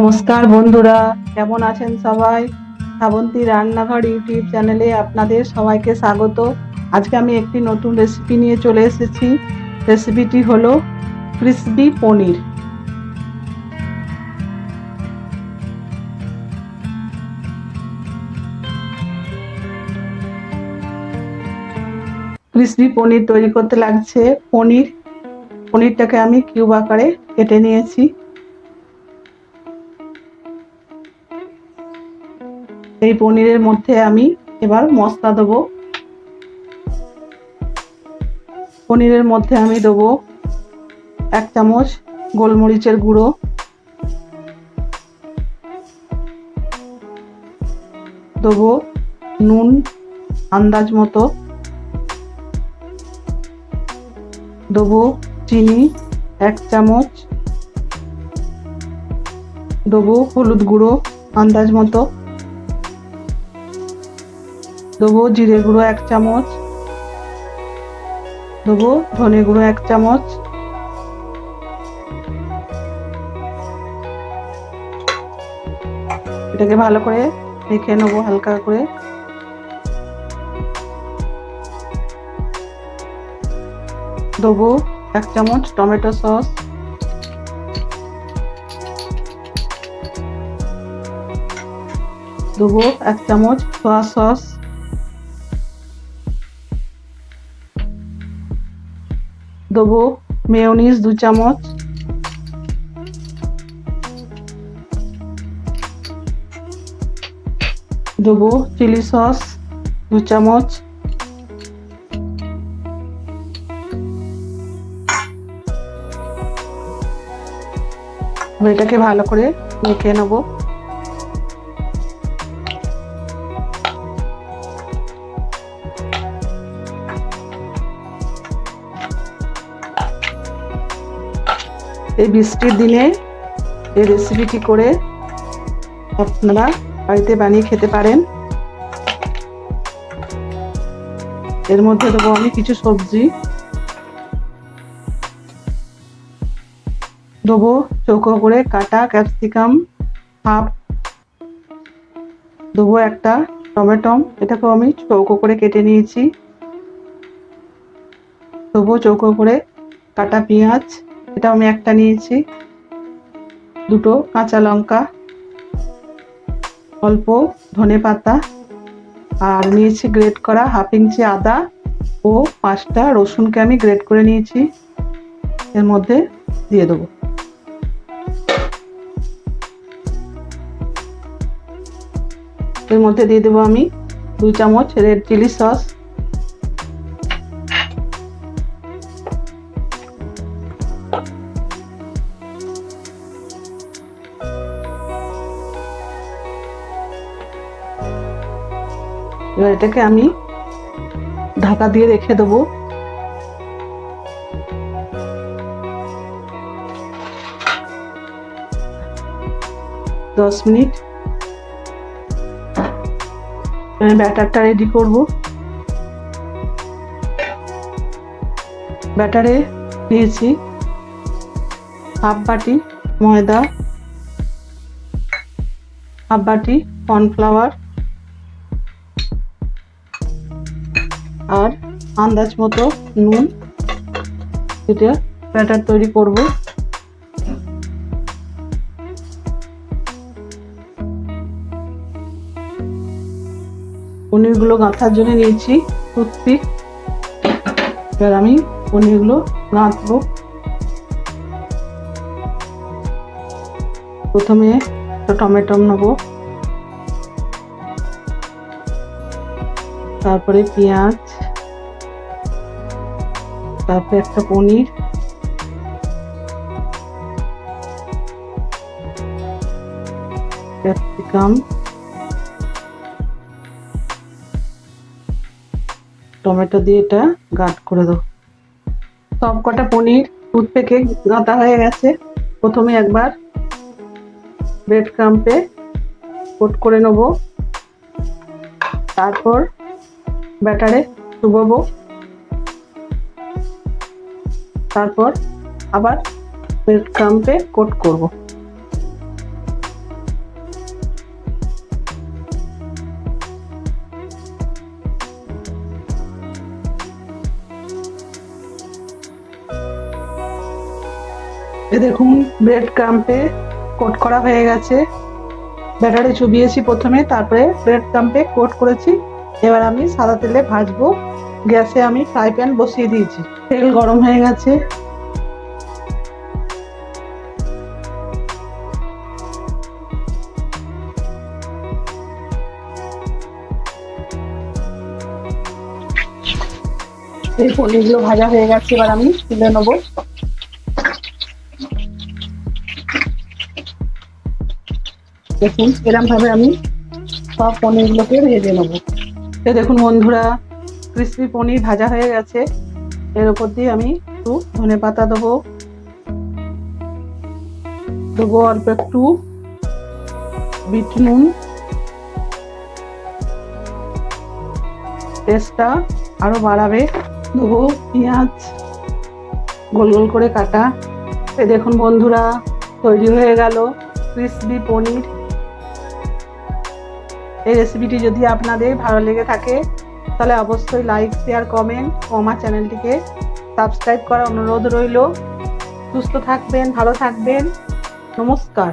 নমস্কার বন্ধুরা, কেমন আছেন সবাই? শ্রাবন্তী রান্নাঘর ইউটিউব চ্যানেলে আপনাদের সবাইকে স্বাগত। আজকে আমি একটি নতুন রেসিপি নিয়ে চলে এসেছি। রেসিপিটি হলো ক্রিসপি পনির। ক্রিসপি পনির তৈরি করতে লাগছে পনিরটাকে আমি কিউব আকারে কেটে নিয়েছি। এই পনিরের মধ্যে আমি এবার মশলা দেবো। পনিরের মধ্যে আমি দেবো 1 চামচ গোলমরিচের গুঁড়ো, দেবো নুন আন্দাজ মতো, দেবো চিনি 1 চামচ, দেবো হলুদ গুঁড়ো আন্দাজ মতো, দেবো জিরে গুঁড়ো 1 চামচ, দেবো ধনে গুঁড়ো 1 চামচ, এটাকে ভালো করে মেখে নেবো হালকা করে। দেবো 1 চামচ টমেটো সস, দেবো 1 চামচ সয়া সস, দেবো মেয়োনিজ 2 চামচ, দেবো চিলি সস 2 চামচ, এটাকে ভালো করে মেখে নেবো। এই বৃষ্টির দিনে এই রেসিপিটি করে আপনারা বাড়িতে বানিয়ে খেতে পারেন। এর মধ্যে দেবো আমি কিছু সবজি, দেবো চৌকো করে কাটা ক্যাপসিকাম হাফ, দেবো একটা টমেটো, এটাকেও আমি চৌকো করে কেটে নিয়েছি, দেবো চৌকো করে কাটা পেঁয়াজ, এটা আমি একটা নিয়েছি, দুটো কাঁচা লঙ্কা, অল্প ধনে পাতা, আর নিয়েছি গ্রেট করা 1/2 ইঞ্চি আদা ও 5টা রসুনকে আমি গ্রেট করে নিয়েছি, এর মধ্যে দিয়ে দেবো। এর মধ্যে দিয়ে দেবো আমি 2 চামচ রেড চিলি সস, এবার এটাকে আমি ঢাকা দিয়ে রেখে দেবো। 10 মিনিট। আমি ব্যাটারটা রেডি করব। ব্যাটারে নিয়েছি হাফ বাটি ময়দা, হাফ বাটি কর্নফ্লাওয়ার, আর আন্দাজ মতো নুন, এটা ব্যাটার তৈরি করব। পনিরগুলো গাঁথার জন্য নিয়েছি টুথপিক, এবার আমি পনিরগুলো গাঁথবো। প্রথমে একটা টমেটো নেবো, তারপরে পেঁয়াজ, তারপরে একটা পনির, ক্যাপসিকাম, টমেটো দিয়ে এটা গাঁট করে দেবো। সব কটা পনির টুথপিকে গাঁথা হয়ে গেছে। প্রথমে একবার ব্রেড ক্রাম্পে কোট করে নেব, তারপর ব্যাটারে ডুবাবো, তারপর আবার ব্রেড ক্রাম্পে কোট করব। এ দেখুন ব্রেড ক্রাম্পে কোট করা হয়ে গেছে। ব্যাটারে চুবিয়েছি প্রথমে, তারপরে ব্রেড ক্রাম্পে কোট করেছি। এবার আমি সাদা তেলে ভাজবো। গ্যাসে আমি ফ্রাই প্যান বসিয়ে দিয়েছি, তেল গরম হয়ে গেছে। এই পনিরগুলো ভাজা হয়ে গেছে, এবার আমি তুলে নেবো। দেখুন এরকম ভাবে আমি সব পনিরগুলোকে ভেজে নেবো। এই দেখুন বন্ধুরা, ক্রিসপি পনির ভাজা হয়ে গেছে। এর উপর দিয়ে আমি একটু ধনেপাতা দেবো, অল্প একটু বিট নুন, টেস্টটা আরো বাড়াবে। দেবো পেঁয়াজ গোল গোল করে কাটা। এই দেখুন বন্ধুরা, তৈরি হয়ে গেল ক্রিসপি পনির। এই রেসিপিটি যদি আপনাদের ভালো লেগে থাকে তাহলে অবশ্যই লাইক, শেয়ার, কমেন্ট ও আমার চ্যানেলটিকে সাবস্ক্রাইব করার অনুরোধ রইল। সুস্থ থাকবেন, ভালো থাকবেন। নমস্কার।